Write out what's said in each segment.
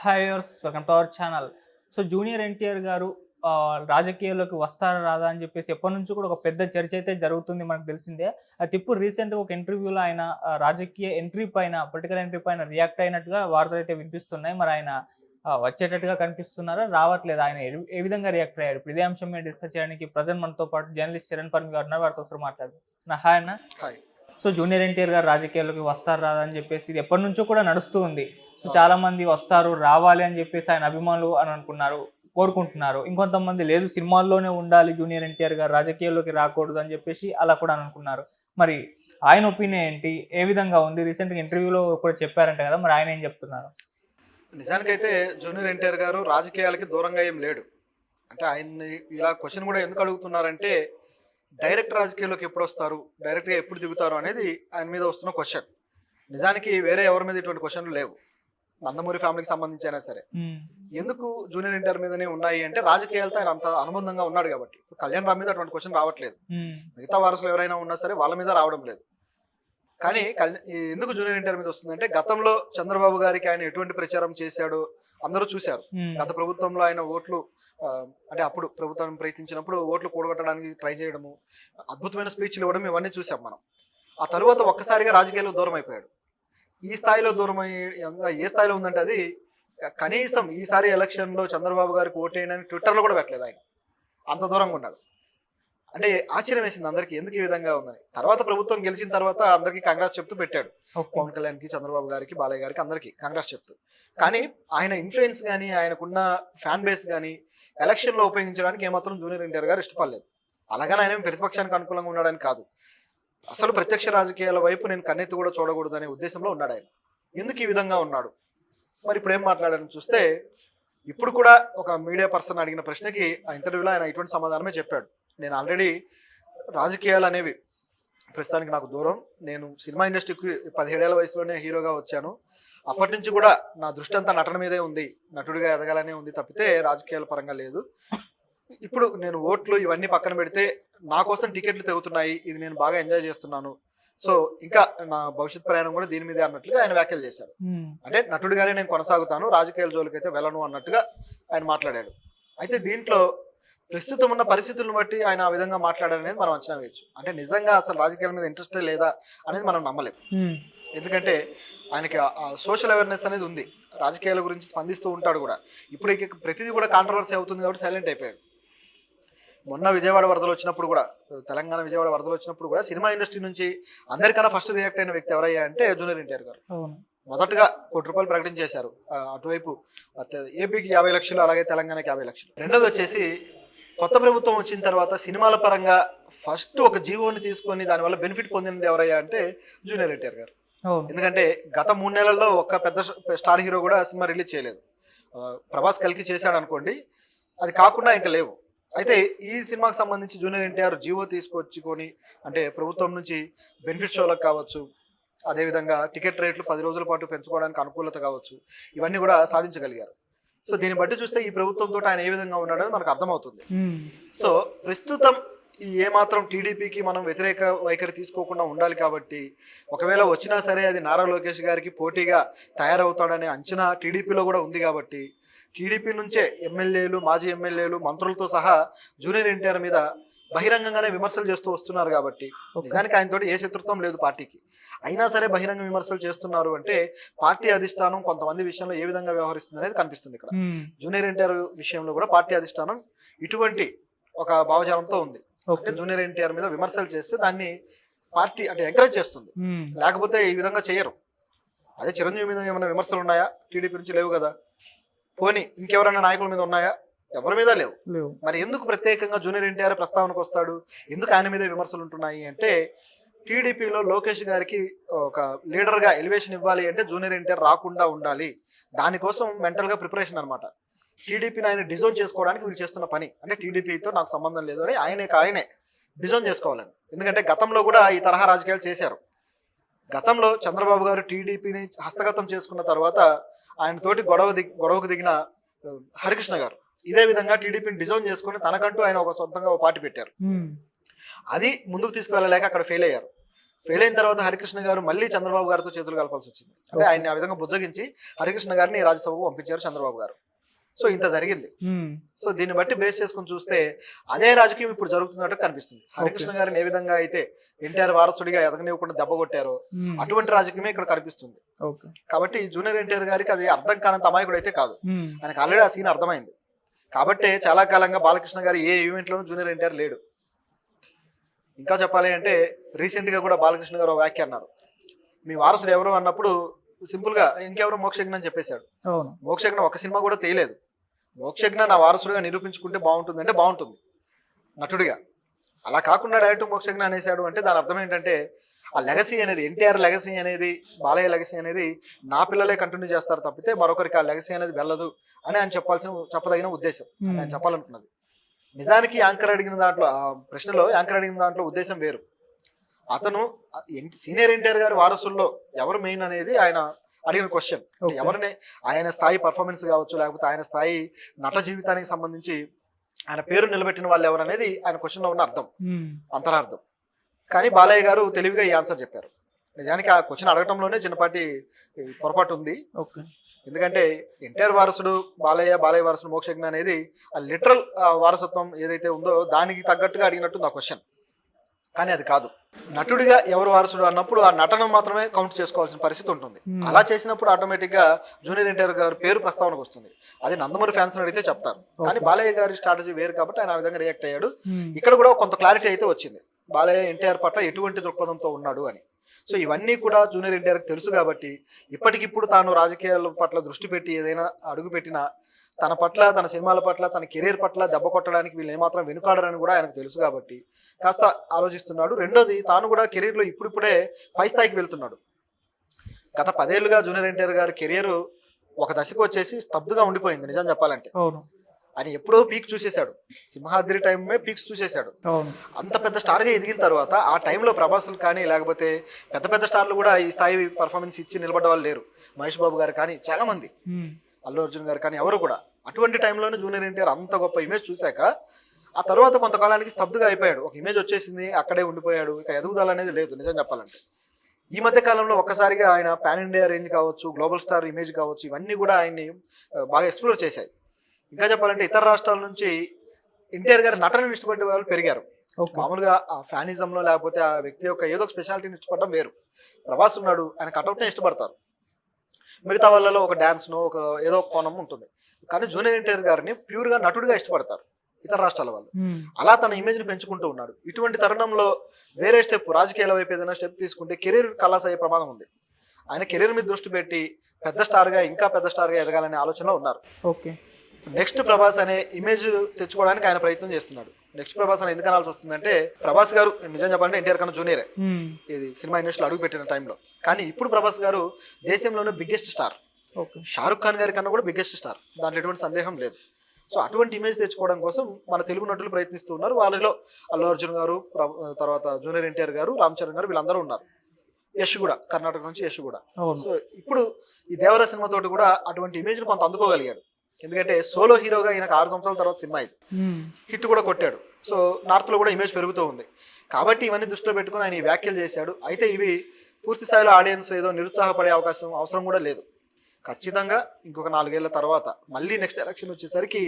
Hi viewers, welcome to our channel. So junior NTR గారు రాజకీయాల్లోకి వస్తారా రాదా అని చెప్పేసి ఎప్పటినుంచో కూడా ఒక పెద్ద చర్చ అయితే జరుగుతుంది, మనకు తెలిసిందే. అయితే ఇప్పుడు రీసెంట్‌గా ఒక ఇంటర్వ్యూలో ఆయన రాజకీయ ఎంట్రీ పైన, పొలిటికల్ ఎంట్రీ పైన రియాక్ట్ అయినట్టుగా వార్తలైతే వినిపిస్తున్నాయి. మరి ఆయన వచ్చేటట్టుగా కనిపిస్తున్నారా? రావట్లేదా? ఆయన ఏ విధంగా రియాక్ట్ అయ్యారు? ఇప్పుడు ఇదే అంశం మీద డిస్కస్ చేయడానికి ప్రెజెంట్ మనతో పాటు జర్నలిస్ట్ చరణ్ పర్వి గారు ఉన్నారు. వారితో ఒకసారి మాట్లాడదాం. హాయ్ అన్న. హాయ్. సో జూనియర్ ఎన్టీఆర్ గారు రాజకీయాల్లోకి వస్తారు రాదా అని చెప్పేసి ఇది ఎప్పటినుంచో కూడా నడుస్తూ ఉంది. సో చాలా మంది వస్తారు, రావాలి అని చెప్పేసి ఆయన అభిమానులు అని అనుకున్నారు, కోరుకుంటున్నారు. ఇంకొంతమంది లేదు, సినిమాల్లోనే ఉండాలి జూనియర్ ఎన్టీఆర్ గారు, రాజకీయాల్లోకి రాకూడదు అని చెప్పేసి అలా కూడా అనుకున్నారు. మరి ఆయన ఒపీనియన్ ఏంటి? ఏ విధంగా ఉంది? రీసెంట్‌గా ఇంటర్వ్యూలో కూడా చెప్పారంట కదా, మరి ఆయన ఏం చెప్తున్నారు? నిజానికైతే జూనియర్ ఎన్టీఆర్ గారు రాజకీయాలకి దూరంగా ఏం లేడు. అంటే ఆయన్ని ఇలా క్వశ్చన్ కూడా ఎందుకు అడుగుతున్నారంటే, డైరెక్ట్ రాజకీయాల్లోకి ఎప్పుడు వస్తారు, డైరెక్ట్గా ఎప్పుడు దిగుతారు అనేది ఆయన మీద వస్తున్న క్వశ్చన్. నిజానికి వేరే ఎవరి మీద ఇటువంటి క్వశ్చన్లు లేవు. నందమూరి ఫ్యామిలీకి సంబంధించి అయినా సరే. ఎందుకు జూనియర్ ఎన్టీఆర్ మీదనే ఉన్నాయి అంటే, రాజకీయాలతో ఆయన అంత అనుబంధంగా ఉన్నాడు కాబట్టి. ఇప్పుడు కళ్యాణ్ రామ్ మీద అటువంటి క్వశ్చన్ రావట్లేదు. మిగతా వారసులు ఎవరైనా ఉన్నా సరే వాళ్ళ మీద రావడం లేదు. కానీ ఎందుకు జూనియర్ ఎన్టీఆర్ మీద వస్తుందంటే, గతంలో చంద్రబాబు గారికి ఆయన ఎటువంటి ప్రచారం చేశాడో అందరూ చూశారు. గత ప్రభుత్వంలో ఆయన ఓట్లు అంటే అప్పుడు ప్రభుత్వం ప్రయత్నించినప్పుడు ఓట్లు కూడగొట్టడానికి ట్రై చేయడము, అద్భుతమైన స్పీచ్లు ఇవ్వడం, ఇవన్నీ చూసాం మనం. ఆ తరువాత ఒక్కసారిగా రాజకీయాల్లో దూరం అయిపోయాడు. ఈ స్థాయిలో దూరం ఏ స్థాయిలో ఉందంటే, అది కనీసం ఈసారి ఎలక్షన్లో చంద్రబాబు గారికి ఓటేయనని ట్విట్టర్లో కూడా పెట్టలేదు ఆయన. అంత దూరంగా ఉన్నాడు. అంటే ఆశ్చర్యం వేసింది అందరికీ, ఎందుకు ఈ విధంగా ఉందని. తర్వాత ప్రభుత్వం గెలిచిన తర్వాత అందరికీ కాంగ్రెస్ చెప్తూ పెట్టాడు. పవన్ కళ్యాణ్కి, చంద్రబాబు గారికి, బాలయ్య గారికి, అందరికీ కాంగ్రెస్ చెప్తూ. కానీ ఆయన ఇన్ఫ్లుయెన్స్ కానీ, ఆయనకున్న ఫ్యాన్ బేస్ కానీ ఎలక్షన్లో ఉపయోగించడానికి ఏమాత్రం జూనియర్ ఎన్టీఆర్ గారు ఇష్టపడలేదు. అలాగని ఆయన ప్రతిపక్షానికి అనుకూలంగా ఉన్నాడని కాదు, అసలు ప్రత్యక్ష రాజకీయాల వైపు నేను కన్నెత్తి కూడా చూడకూడదు అనే ఉద్దేశంలో ఉన్నాడు ఆయన. ఎందుకు ఈ విధంగా ఉన్నాడు? మరి ఇప్పుడు ఏం మాట్లాడారని చూస్తే, ఇప్పుడు కూడా ఒక మీడియా పర్సన్ అడిగిన ప్రశ్నకి ఆ ఇంటర్వ్యూలో ఆయన ఇటువంటి సమాధానమే చెప్పాడు. నేను ఆల్రెడీ రాజకీయాలు అనేవి ప్రస్తుతానికి నాకు దూరం. నేను సినిమా ఇండస్ట్రీకి 17 ఏళ్ల వయసులోనే హీరోగా వచ్చాను. అప్పటి నుంచి కూడా నా దృష్టి అంతా నటన మీదే ఉంది, నటుడిగా ఎదగాలనే ఉంది తప్పితే రాజకీయాల పరంగా లేదు. ఇప్పుడు నేను ఓట్లు ఇవన్నీ పక్కన పెడితే నా కోసం టికెట్లు తెగుతున్నాయి, ఇది నేను బాగా ఎంజాయ్ చేస్తున్నాను. సో ఇంకా నా భవిష్యత్ ప్రయాణం కూడా దీని మీదే అన్నట్లుగా ఆయన వ్యాఖ్యలు చేశారు. అంటే నటుడిగానే నేను కొనసాగుతాను, రాజకీయాల జోలికి అయితే వెళ్ళను అన్నట్టుగా ఆయన మాట్లాడాడు. అయితే దీంట్లో ప్రస్తుతం ఉన్న పరిస్థితులను బట్టి ఆయన ఆ విధంగా మాట్లాడారనేది మనం అంచనా వేయచ్చు. అంటే నిజంగా అసలు రాజకీయాల మీద ఇంట్రెస్టే లేదా అనేది మనం నమ్మలేం. ఎందుకంటే ఆయనకి సోషల్ అవేర్నెస్ అనేది ఉంది, రాజకీయాల గురించి స్పందిస్తూ ఉంటాడు కూడా. ఇప్పుడు ప్రతిదీ కూడా కాంట్రవర్సీ అవుతుంది కాబట్టి సైలెంట్ అయిపోయాడు. మొన్న విజయవాడ వరదలు వచ్చినప్పుడు కూడా, తెలంగాణ విజయవాడ వరదలు వచ్చినప్పుడు కూడా సినిమా ఇండస్ట్రీ నుంచి అందరికన్నా ఫస్ట్ రియాక్ట్ అయిన వ్యక్తి ఎవరయ్యా అంటే జూనియర్ ఎన్టీఆర్ గారు. మొదటగా ₹1 ప్రకటించేశారు. అటువైపు ఏపీకి 50 లక్షలు, అలాగే తెలంగాణకి 50 లక్షలు. రెండోది వచ్చేసి, కొత్త ప్రభుత్వం వచ్చిన తర్వాత సినిమాల పరంగా ఫస్ట్ ఒక జీవోని తీసుకొని దానివల్ల బెనిఫిట్ పొందినది ఎవరయ్యా అంటే జూనియర్ ఎన్టీఆర్ గారు. ఎందుకంటే గత 3 నెలల్లో ఒక్క పెద్ద స్టార్ హీరో కూడా సినిమా రిలీజ్ చేయలేదు. ప్రభాస్ కలికి చేశాడు అనుకోండి, అది కాకుండా ఇంకా లేవు. అయితే ఈ సినిమాకి సంబంధించి జూనియర్ ఎన్టీఆర్ జీవో తీసుకొచ్చుకొని, అంటే ప్రభుత్వం నుంచి బెనిఫిట్ షోలకు కావచ్చు, అదేవిధంగా టికెట్ రేట్లు 10 రోజుల పాటు పెంచుకోవడానికి అనుకూలత కావచ్చు, ఇవన్నీ కూడా సాధించగలిగారు. సో దీన్ని బట్టి చూస్తే ఈ ప్రభుత్వంతో ఆయన ఏ విధంగా ఉన్నాడని మనకు అర్థమవుతుంది. సో ప్రస్తుతం ఏమాత్రం టీడీపీకి మనం వ్యతిరేక వైఖరి తీసుకోకుండా ఉండాలి కాబట్టి, ఒకవేళ వచ్చినా సరే అది నారా లోకేష్ గారికి పోటీగా తయారవుతాడనే అంచనా టీడీపీలో కూడా ఉంది కాబట్టి, టీడీపీ నుంచే ఎమ్మెల్యేలు, మాజీ ఎమ్మెల్యేలు, మంత్రులతో సహా జూనియర్ ఎన్టీఆర్ మీద బహిరంగంగానే విమర్శలు చేస్తూ వస్తున్నారు కాబట్టి, నిజానికి ఆయనతో ఏ శత్రుత్వం లేదు పార్టీకి, అయినా సరే బహిరంగ విమర్శలు చేస్తున్నారు అంటే పార్టీ అధిష్టానం కొంతమంది విషయంలో ఏ విధంగా వ్యవహరిస్తుంది అనేది కనిపిస్తుంది ఇక్కడ. జూనియర్ ఎన్టీఆర్ విషయంలో కూడా పార్టీ అధిష్టానం ఇటువంటి ఒక భావజాలంతో ఉంది. అంటే జూనియర్ ఎన్టీఆర్ మీద విమర్శలు చేస్తే దాన్ని పార్టీ అంటే ఎంకరేజ్ చేస్తుంది, లేకపోతే ఈ విధంగా చేయరు. అదే చిరంజీవి మీద ఏమైనా విమర్శలు ఉన్నాయా? టీడీపీ నుంచి లేవు కదా. పోనీ ఇంకెవరైనా నాయకుల మీద ఉన్నాయా? ఎవరి మీద లేవు. మరి ఎందుకు ప్రత్యేకంగా జూనియర్ ఎన్టీఆర్ ప్రస్తావనకు వస్తాడు? ఎందుకు ఆయన మీద విమర్శలు ఉంటున్నాయి అంటే, టీడీపీలో లోకేష్ గారికి ఒక లీడర్గా ఎలివేషన్ ఇవ్వాలి అంటే జూనియర్ ఎన్టీఆర్ రాకుండా ఉండాలి. దానికోసం మెంటల్గా ప్రిపరేషన్ అనమాట. టీడీపీని ఆయన డిజోన్ చేసుకోవడానికి వీళ్ళు చేస్తున్న పని. అంటే టీడీపీతో నాకు సంబంధం లేదు అని ఆయనే డిజోన్ చేసుకోవాలని. ఎందుకంటే గతంలో కూడా ఈ తరహా రాజకీయాలు చేశారు. గతంలో చంద్రబాబు గారు టీడీపీని హస్తగతం చేసుకున్న తర్వాత ఆయనతోటి గొడవకు దిగిన హరికృష్ణ గారు ఇదే విధంగా టీడీపీని డిజోన్ చేసుకుని తనకంటూ ఆయన ఒక సొంతంగా ఒక పార్టీ పెట్టారు. అది ముందుకు తీసుకువెళ్ళలేక అక్కడ ఫెయిల్ అయ్యారు. ఫెయిల్ అయిన తర్వాత హరికృష్ణ గారు మళ్ళీ చంద్రబాబు గారితో చేతులు కలపాల్సి వచ్చింది. అంటే ఆయన్ని ఆ విధంగా బుజ్జగించి హరికృష్ణ గారిని రాజ్యసభకు పంపించారు చంద్రబాబు గారు. సో ఇంత జరిగింది. సో దీన్ని బట్టి బేస్ చేసుకుని చూస్తే అదే రాజకీయం ఇప్పుడు జరుగుతున్నట్టు కనిపిస్తుంది. హరికృష్ణ గారిని ఏ విధంగా అయితే ఎన్టీఆర్ వారసుడిగా ఎదగనివ్వకుండా దెబ్బ కొట్టారో అటువంటి రాజకీయమే ఇక్కడ కనిపిస్తుంది. కాబట్టి జూనియర్ ఎన్టీఆర్ గారికి అది అర్థం కానంత అమాయకుడు అయితే కాదు. ఆయనకు ఆల్రెడీ ఆ సీన్ అర్థమైంది. కాబట్టి చాలా కాలంగా బాలకృష్ణ గారు ఏ ఈవెంట్ లోనూ జూనియర్ ఎన్టీఆర్ లేడు. ఇంకా చెప్పాలి అంటే రీసెంట్ గా కూడా బాలకృష్ణ గారు వ్యాఖ్య అన్నారు, మీ వారసుడు ఎవరు అన్నప్పుడు సింపుల్ గా ఇంకెవరు మోక్షజ్ఞ అని చెప్పేశాడు. మోక్షజ్ఞ ఒక సినిమా కూడా తీయలేదు. మోక్షజ్ఞ నా వారసుడిగా నిరూపించుకుంటే బాగుంటుంది అంటే బాగుంటుంది నటుడిగా. అలా కాకుండా డైరెక్ట్ మోక్షజ్ఞ అనేసాడు అంటే దాని అర్థం ఏంటంటే ఆ లెగసీ అనేది, ఎన్టీఆర్ లెగసీ అనేది, బాలయ్య లెగసీ అనేది నా పిల్లలే కంటిన్యూ చేస్తారు తప్పితే మరొకరికి ఆ లెగసీ అనేది వెళ్ళదు అని ఆయన చెప్పదగిన ఉద్దేశం ఆయన చెప్పాలనుకున్నది. నిజానికి యాంకర్ అడిగిన దాంట్లో, ఆ ప్రశ్నలో యాంకర్ అడిగిన దాంట్లో ఉద్దేశం వేరు. అతను సీనియర్ ఎన్టీఆర్ గారి వారసుల్లో ఎవరు మెయిన్ అనేది ఆయన అడిగిన క్వశ్చన్. ఎవరిని ఆయన స్థాయి పర్ఫార్మెన్స్ కావచ్చు, లేకపోతే ఆయన స్థాయి నట జీవితానికి సంబంధించి ఆయన పేరు నిలబెట్టిన వాళ్ళు ఎవరు అనేది ఆయన క్వశ్చన్ లో ఉన్న అర్థం, అంతరార్థం. కానీ బాలయ్య గారు తెలివిగా ఈ ఆన్సర్ చెప్పారు. నిజానికి ఆ క్వశ్చన్ అడగటంలోనే చిన్నపాటి పొరపాటు ఉంది. ఎందుకంటే ఎన్టీఆర్ వారసుడు బాలయ్య, బాలయ్య వారసుడు మోక్షజ్ఞ అనేది ఆ లిటరల్ వారసత్వం ఏదైతే ఉందో దానికి తగ్గట్టుగా అడిగినట్టు ఆ క్వశ్చన్. కానీ అది కాదు. నటుడిగా ఎవరు వారసుడు అన్నప్పుడు ఆ నటన మాత్రమే కౌంట్ చేసుకోవాల్సిన పరిస్థితి ఉంటుంది. అలా చేసినప్పుడు ఆటోమేటిక్ గా జూనియర్ ఎన్టీఆర్ గారి పేరు ప్రస్తావనకు వస్తుంది. అది నందమూరి ఫ్యాన్స్ అడిగితే చెప్తారు. కానీ బాలయ్య గారి స్ట్రాటజీ వేరు కాబట్టి ఆయన ఆ విధంగా రియాక్ట్ అయ్యాడు. ఇక్కడ కూడా కొంత క్లారిటీ అయితే వచ్చింది, బాలయ్య ఎన్టీఆర్ పట్ల ఎటువంటి దృక్పథంతో ఉన్నాడు అని. సో ఇవన్నీ కూడా జూనియర్ ఎన్టీఆర్కి తెలుసు కాబట్టి ఇప్పటికిప్పుడు తాను రాజకీయాల పట్ల దృష్టి పెట్టి ఏదైనా అడుగు పెట్టినా తన పట్ల, తన సినిమాల పట్ల, తన కెరీర్ పట్ల దెబ్బ కొట్టడానికి వీళ్ళు ఏమాత్రం వెనుకాడరని కూడా ఆయనకు తెలుసు కాబట్టి కాస్త ఆలోచిస్తున్నాడు. రెండోది, తాను కూడా కెరీర్లో ఇప్పుడిప్పుడే పై స్థాయికి వెళ్తున్నాడు. గత 10 ఏళ్లుగా జూనియర్ ఎన్టీఆర్ గారి కెరీర్ ఒక దశకు వచ్చేసి స్తబ్దుగా ఉండిపోయింది నిజం చెప్పాలంటే. ఆయన ఎప్పుడో పీక్ చూసేశాడు, సింహాద్రి టైమే పీక్స్ చూసేశాడు. అంత పెద్ద స్టార్గా ఎదిగిన తర్వాత ఆ టైంలో ప్రభాస్లు కానీ లేకపోతే పెద్ద పెద్ద స్టార్లు కూడా ఈ స్థాయి పర్ఫార్మెన్స్ ఇచ్చి నిలబడ్డ వాళ్ళు లేరు. మహేష్ బాబు గారు కానీ చాలా మంది, అల్లు అర్జున్ గారు కానీ ఎవరు కూడా. అటువంటి టైంలోనే జూనియర్ ఎన్టీఆర్ అంత గొప్ప ఇమేజ్ చూశాక ఆ తర్వాత కొంతకాలానికి స్తబ్దుగా అయిపోయాడు. ఒక ఇమేజ్ వచ్చేసింది, అక్కడే ఉండిపోయాడు. ఇక ఎదుగుదల అనేది లేదు నిజం చెప్పాలంటే. ఈ మధ్య కాలంలో ఒక్కసారిగా ఆయన పాన్ ఇండియా రేంజ్ కావచ్చు, గ్లోబల్ స్టార్ ఇమేజ్ కావచ్చు, ఇవన్నీ కూడా ఆయన్ని బాగా ఎక్స్ప్లోర్ చేశాయి. ఇంకా చెప్పాలంటే ఇతర రాష్ట్రాల నుంచి ఎన్టీఆర్ గారి నటనను ఇష్టపడే వాళ్ళు పెరిగారు. మామూలుగా ఆ ఫ్యానిజంలో లేకపోతే ఆ వ్యక్తి యొక్క ఏదో ఒక స్పెషాలిటీని ఇష్టపడడం వేరు. ప్రభాస్ ఉన్నాడు, ఆయన కటౌట్నే ఇష్టపడతారు. మిగతా వాళ్ళలో ఒక డాన్స్ను, ఒక ఏదో ఒక కోణం ఉంటుంది. కానీ జూనియర్ ఎన్టీఆర్ గారిని ప్యూర్గా నటుడిగా ఇష్టపడతారు ఇతర రాష్ట్రాల వాళ్ళు. అలా తన ఇమేజ్ని పెంచుకుంటూ ఉన్నాడు. ఇటువంటి తరుణంలో వేరే స్టెప్, రాజకీయాల వైపు ఏదైనా స్టెప్ తీసుకుంటే కెరీర్ కలాస్ అయ్యే ప్రమాదం ఉంది. ఆయన కెరీర్ మీద దృష్టి పెట్టి పెద్ద స్టార్గా, ఇంకా పెద్ద స్టార్గా ఎదగాలనే ఆలోచనలో ఉన్నారు. నెక్స్ట్ ప్రభాస్ అనే ఇమేజ్ తెచ్చుకోవడానికి ఆయన ప్రయత్నం చేస్తున్నాడు. నెక్స్ట్ ప్రభాస్ అని ఎందుకు అనాల్సి వస్తుందంటే, ప్రభాస్ గారు నిజం చెప్పాలంటే ఎన్టీఆర్ కన్నా జూనియరే ఇది సినిమా ఇండస్ట్రీలో అడుగు పెట్టిన టైంలో. కానీ ఇప్పుడు ప్రభాస్ గారు దేశంలోనే బిగ్గెస్ట్ స్టార్. షారుఖ్ ఖాన్ గారి కన్నా కూడా బిగ్గెస్ట్ స్టార్, దాంట్లో ఎటువంటి సందేహం లేదు. సో అటువంటి ఇమేజ్ తెచ్చుకోవడం కోసం మన తెలుగు నటులు ప్రయత్నిస్తూ ఉన్నారు. వాళ్ళలో అల్లు అర్జున్ గారు, తర్వాత జూనియర్ ఎన్టీఆర్ గారు, రామ్ చరణ్ గారు, వీళ్ళందరూ ఉన్నారు. యశ్ కూడా, కర్ణాటక నుంచి యశ్ కూడా. సో ఇప్పుడు ఈ దేవర సినిమా తోటి కూడా అటువంటి ఇమేజ్ కొంత అందుకోగలిగాడు. ఎందుకంటే సోలో హీరోగా ఈయనకు 6 సంవత్సరాల తర్వాత సినిమా ఇది హిట్ కూడా కొట్టాడు. సో నార్త్ లో కూడా ఇమేజ్ పెరుగుతూ ఉంది. కాబట్టి ఇవన్నీ దృష్టిలో పెట్టుకుని ఆయన ఈ వ్యాఖ్యలు చేశాడు. అయితే ఇవి పూర్తి స్థాయిలో ఆడియన్స్ ఏదో నిరుత్సాహపడే అవసరం కూడా లేదు. ఖచ్చితంగా ఇంకొక 4 ఏళ్ల తర్వాత మళ్ళీ నెక్స్ట్ ఎలక్షన్ వచ్చేసరికి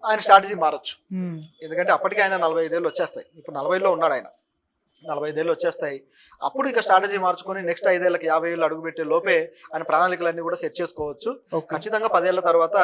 ఆయన స్ట్రాటజీ మారచ్చు. ఎందుకంటే అప్పటికి ఆయన 45 ఏళ్ళు వచ్చేస్తాయి. ఇప్పుడు 40లో ఉన్నాడు ఆయన, 45 ఏళ్ళు వచ్చేస్తాయి. అప్పుడు ఇక స్ట్రాటజీ మార్చుకొని నెక్స్ట్ 5 ఏళ్ళకి 50 ఏళ్ళు అడుగుపెట్టే లోపే ఆయన ప్రణాళికలన్నీ కూడా సెట్ చేసుకోవచ్చు. ఖచ్చితంగా 10 ఏళ్ల తర్వాత